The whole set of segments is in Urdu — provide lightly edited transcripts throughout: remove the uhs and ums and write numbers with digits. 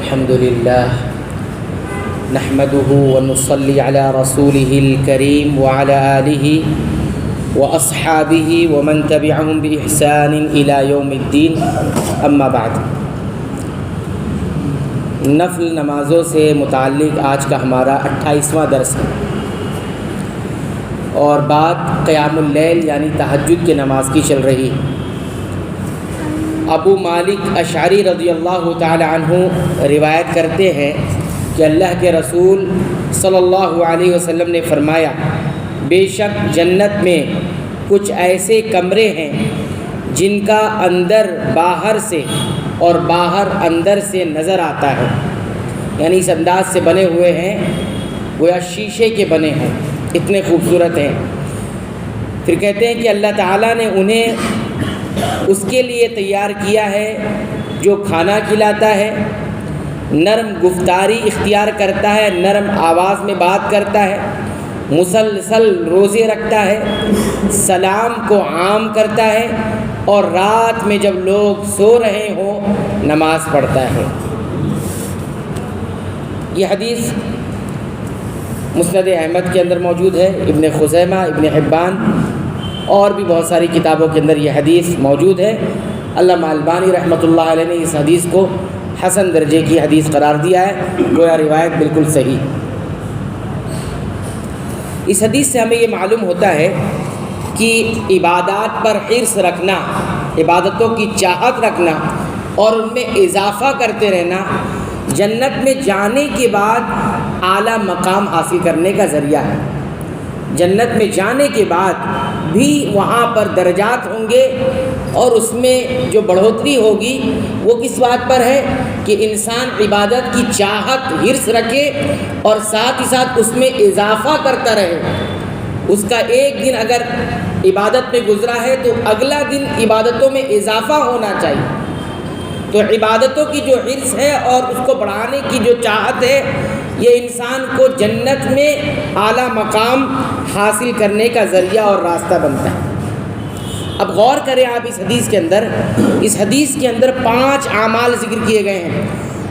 الحمد لله نحمده ونصلي على رسوله الكريم وعلى آله وأصحابه ومن تبعهم بإحسان إلى يوم الدين اما بعد۔ نفل نمازوں سے متعلق آج کا ہمارا 28واں درس ہے، اور بات قیام اللیل یعنی تہجد کی نماز کی چل رہی ہے۔ ابو مالک اشعری رضی اللہ تعالی عنہ روایت کرتے ہیں کہ اللہ کے رسول صلی اللہ علیہ وسلم نے فرمایا، بے شک جنت میں کچھ ایسے کمرے ہیں جن کا اندر باہر سے اور باہر اندر سے نظر آتا ہے، یعنی اس انداز سے بنے ہوئے ہیں گویا شیشے کے بنے ہیں، اتنے خوبصورت ہیں۔ پھر کہتے ہیں کہ اللہ تعالیٰ نے انہیں اس کے لیے تیار کیا ہے جو کھانا کھلاتا ہے، نرم گفتاری اختیار کرتا ہے، نرم آواز میں بات کرتا ہے، مسلسل روزے رکھتا ہے، سلام کو عام کرتا ہے، اور رات میں جب لوگ سو رہے ہوں نماز پڑھتا ہے۔ یہ حدیث مسند احمد کے اندر موجود ہے، ابن خزیمہ، ابن حبان اور بھی بہت ساری کتابوں کے اندر یہ حدیث موجود ہے۔ علامہ البانی رحمۃ اللہ علیہ نے اس حدیث کو حسن درجے کی حدیث قرار دیا ہے، گویا روایت بالکل صحیح۔ اس حدیث سے ہمیں یہ معلوم ہوتا ہے کہ عبادات پر حرص رکھنا، عبادتوں کی چاہت رکھنا اور ان میں اضافہ کرتے رہنا جنت میں جانے کے بعد اعلیٰ مقام حاصل کرنے کا ذریعہ ہے۔ جنت میں جانے کے بعد بھی وہاں پر درجات ہوں گے، اور اس میں جو بڑھوتری ہوگی وہ کس بات پر ہے کہ انسان عبادت کی چاہت حرص رکھے اور ساتھ ہی ساتھ اس میں اضافہ کرتا رہے۔ اس کا ایک دن اگر عبادت میں گزرا ہے تو اگلا دن عبادتوں میں اضافہ ہونا چاہیے۔ تو عبادتوں کی جو حرص ہے اور اس کو بڑھانے کی جو چاہت ہے، یہ انسان کو جنت میں اعلیٰ مقام حاصل کرنے کا ذریعہ اور راستہ بنتا ہے۔ اب غور کریں آپ اس حدیث کے اندر 5 اعمال ذکر کیے گئے ہیں،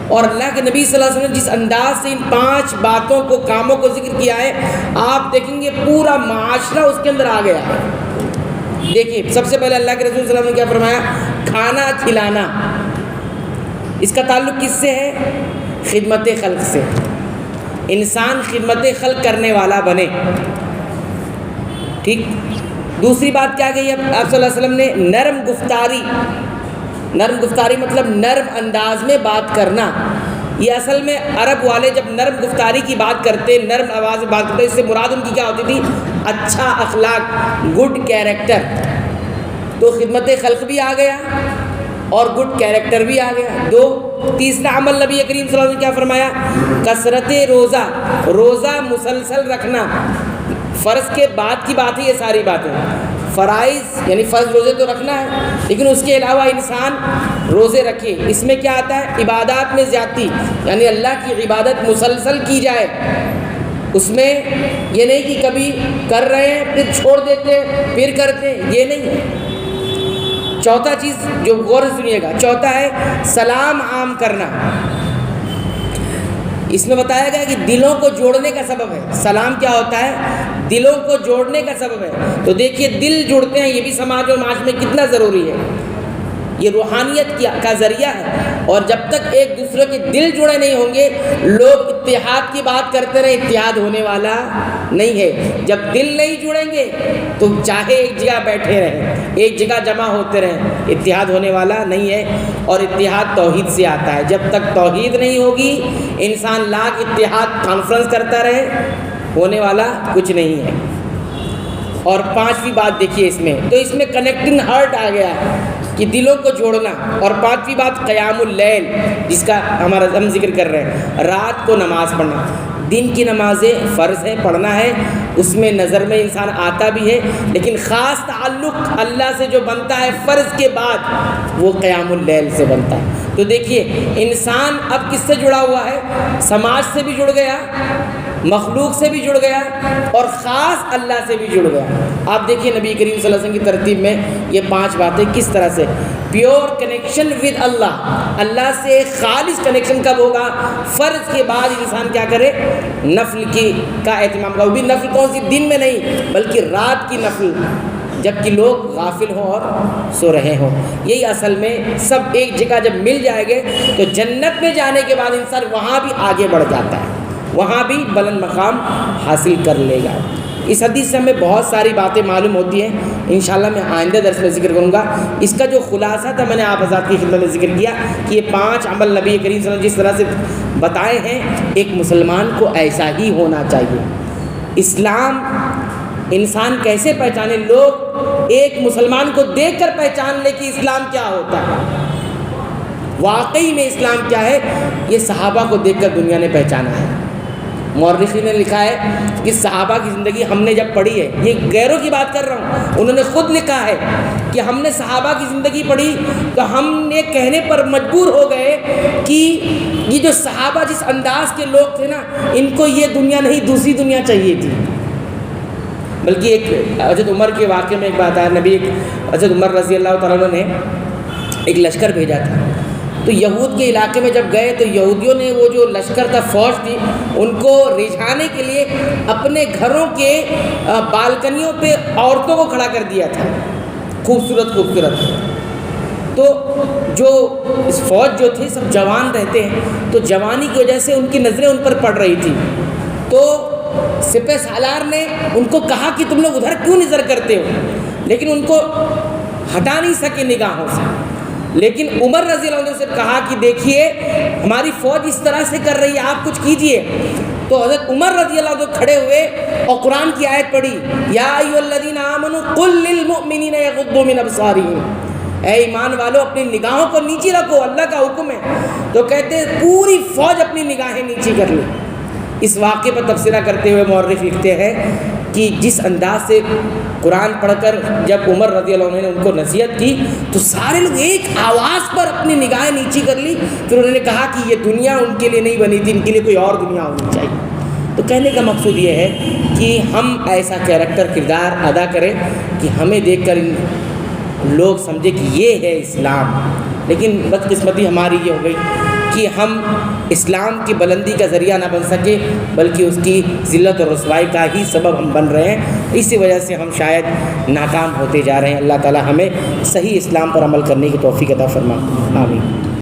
اور اللہ کے نبی صلی اللہ علیہ وسلم نے جس انداز سے ان 5 باتوں کو، کاموں کو ذکر کیا ہے، آپ دیکھیں گے پورا معاشرہ اس کے اندر آ گیا ہے۔ دیکھیے، سب سے پہلے اللہ کے رسول صلی اللہ علیہ وسلم نے کیا فرمایا؟ کھانا کھلانا۔ اس کا تعلق کس سے ہے؟ خدمت خلق سے۔ انسان خدمت خلق کرنے والا بنے، ٹھیک۔ دوسری بات کیا کہی آپ صلی اللہ علیہ وسلم نے؟ نرم گفتاری۔ نرم گفتاری مطلب نرم انداز میں بات کرنا۔ یہ اصل میں عرب والے جب نرم گفتاری کی بات کرتے، نرم آواز میں بات کرتے، اس سے مراد ان کی کیا ہوتی تھی؟ اچھا اخلاق، گڈ کیریکٹر۔ تو خدمت خلق بھی آ گیا اور گڈ کیریکٹر بھی آ گیا۔ تیسرا عمل نبی کریم صلی اللہ علیہ وسلم نے کیا فرمایا؟ کثرت روزہ، روزہ مسلسل رکھنا۔ فرض کے بعد کی بات ہے یہ ساری باتیں۔ فرائض یعنی فرض روزے تو رکھنا ہے، لیکن اس کے علاوہ انسان روزے رکھے۔ اس میں کیا آتا ہے؟ عبادات میں زیادتی، یعنی اللہ کی عبادت مسلسل کی جائے۔ اس میں یہ نہیں کہ کبھی کر رہے ہیں پھر چھوڑ دیتے پھر کرتے، یہ نہیں ہے۔ چوتھا چیز جو غور سے سنیے گا، چوتھا ہے سلام عام کرنا۔ اس میں بتایا گیا کہ دلوں کو جوڑنے کا سبب ہے۔ سلام کیا ہوتا ہے؟ دلوں کو جوڑنے کا سبب ہے۔ تو دیکھیے، دل جوڑتے ہیں، یہ بھی سماج اور معاش میں کتنا ضروری ہے۔ یہ روحانیت کا ذریعہ ہے، اور جب تک ایک دوسرے کے دل جڑے نہیں ہوں گے، لوگ اتحاد کی بات کرتے رہے، اتحاد ہونے والا نہیں ہے۔ جب دل نہیں جڑیں گے تو چاہے ایک جگہ بیٹھے رہیں، ایک جگہ جمع ہوتے رہیں، اتحاد ہونے والا نہیں ہے۔ اور اتحاد توحید سے آتا ہے۔ جب تک توحید نہیں ہوگی، انسان لاکھ اتحاد کانفرنس کرتا رہے، ہونے والا کچھ نہیں ہے۔ اور 5ویں بات دیکھیے اس میں، تو اس میں کنیکٹنگ ہارٹ آ گیا کہ دلوں کو جوڑنا۔ اور 5ویں بات قیام اللیل، جس کا ہم ذکر کر رہے ہیں، رات کو نماز پڑھنا۔ دن کی نمازیں فرض ہے، پڑھنا ہے، اس میں نظر میں انسان آتا بھی ہے، لیکن خاص تعلق اللہ سے جو بنتا ہے فرض کے بعد، وہ قیام اللیل سے بنتا ہے۔ تو دیکھیے، انسان اب کس سے جڑا ہوا ہے؟ سماج سے بھی جڑ گیا، مخلوق سے بھی جڑ گیا اور خاص اللہ سے بھی جڑ گیا۔ آپ دیکھیے نبی کریم صلی اللہ علیہ وسلم کی ترتیب میں یہ 5 باتیں کس طرح سے، پیور کنیکشن ود اللہ، اللہ سے خالص کنیکشن کب ہوگا؟ فرض کے بعد انسان کیا کرے؟ نفل کا اہتمام کرے، وہ بھی نفل کون سی؟ دن میں نہیں بلکہ رات کی نفل، جبکہ لوگ غافل ہوں اور سو رہے ہوں۔ یہی اصل میں سب ایک جگہ جب مل جائیں گے تو جنت میں جانے کے بعد انسان وہاں بھی آگے بڑھ جاتا ہے، وہاں بھی بلند مقام حاصل کر لے گا۔ اس حدیث سے ہمیں بہت ساری باتیں معلوم ہوتی ہیں، انشاءاللہ میں آئندہ درس میں ذکر کروں گا۔ اس کا جو خلاصہ تھا میں نے آپ حضرات کی خدمت میں ذکر کیا کہ یہ 5 عمل نبی کریم صلی اللہ علیہ وسلم جس طرح سے بتائے ہیں، ایک مسلمان کو ایسا ہی ہونا چاہیے۔ اسلام انسان کیسے پہچانے؟ لوگ ایک مسلمان کو دیکھ کر پہچان لے کہ اسلام کیا ہوتا ہے، واقعی میں اسلام کیا ہے، یہ صحابہ کو دیکھ کر دنیا نے پہچانا ہے۔ مورخین نے لکھا ہے کہ صحابہ کی زندگی ہم نے جب پڑھی ہے، یہ غیروں کی بات کر رہا ہوں، انہوں نے خود لکھا ہے کہ ہم نے صحابہ کی زندگی پڑھی تو ہم یہ کہنے پر مجبور ہو گئے کہ یہ جو صحابہ جس انداز کے لوگ تھے نا، ان کو یہ دنیا نہیں دوسری دنیا چاہیے تھی۔ بلکہ ایک حضرت عمر کے واقعے میں ایک بات ہے، نبی حضرت عمر رضی اللہ تعالیٰ عنہ نے ایک لشکر بھیجا تھا، تو یہود کے علاقے میں جب گئے تو یہودیوں نے وہ جو لشکر تھا، فوج تھی، ان کو رجھانے کے لیے اپنے گھروں کے بالکنیوں پہ عورتوں کو کھڑا کر دیا تھا، خوبصورت خوبصورت۔ تو جو اس فوج جو تھی سب جوان رہتے ہیں، تو جوانی کی وجہ سے ان کی نظریں ان پر پڑ رہی تھی، تو سپہ سالار نے ان کو کہا کہ تم لوگ ادھر کیوں نظر کرتے ہو، لیکن ان کو ہٹا نہیں سکے نگاہوں سے۔ لیکن عمر رضی اللہ عنہ سے کہا کہ دیکھیے ہماری فوج اس طرح سے کر رہی ہے، آپ کچھ کیجئے۔ تو حضرت عمر رضی اللہ عنہ کھڑے ہوئے اور قرآن کی آیت پڑھی، یا ایھا الذین آمنوا قل للمؤمنین یغضوا من ابصارہم، اے ایمان والو اپنی نگاہوں کو نیچی رکھو، اللہ کا حکم ہے۔ تو کہتے ہیں پوری فوج اپنی نگاہیں نیچی کر لی۔ اس واقعے پر تبصرہ کرتے ہوئے مورخ لکھتے ہیں کہ جس انداز سے قرآن پڑھ کر جب عمر رضی اللہ عنہ نے ان کو نصیحت کی تو سارے لوگ ایک آواز پر اپنی نگاہیں نیچی کر لی۔ پھر انہوں نے کہا کہ یہ دنیا ان کے لیے نہیں بنی تھی، ان کے لیے کوئی اور دنیا ہونی چاہیے۔ تو کہنے کا مقصود یہ ہے کہ ہم ایسا کیریکٹر کردار ادا کریں کہ ہمیں دیکھ کر لوگ سمجھے کہ یہ ہے اسلام۔ لیکن بدقسمتی ہماری یہ ہو گئی کہ ہم اسلام کی بلندی کا ذریعہ نہ بن سکے بلکہ اس کی ذلت اور رسوائی کا ہی سبب ہم بن رہے ہیں۔ اسی وجہ سے ہم شاید ناکام ہوتے جا رہے ہیں۔ اللہ تعالی ہمیں صحیح اسلام پر عمل کرنے کی توفیق عطا فرما، آمین۔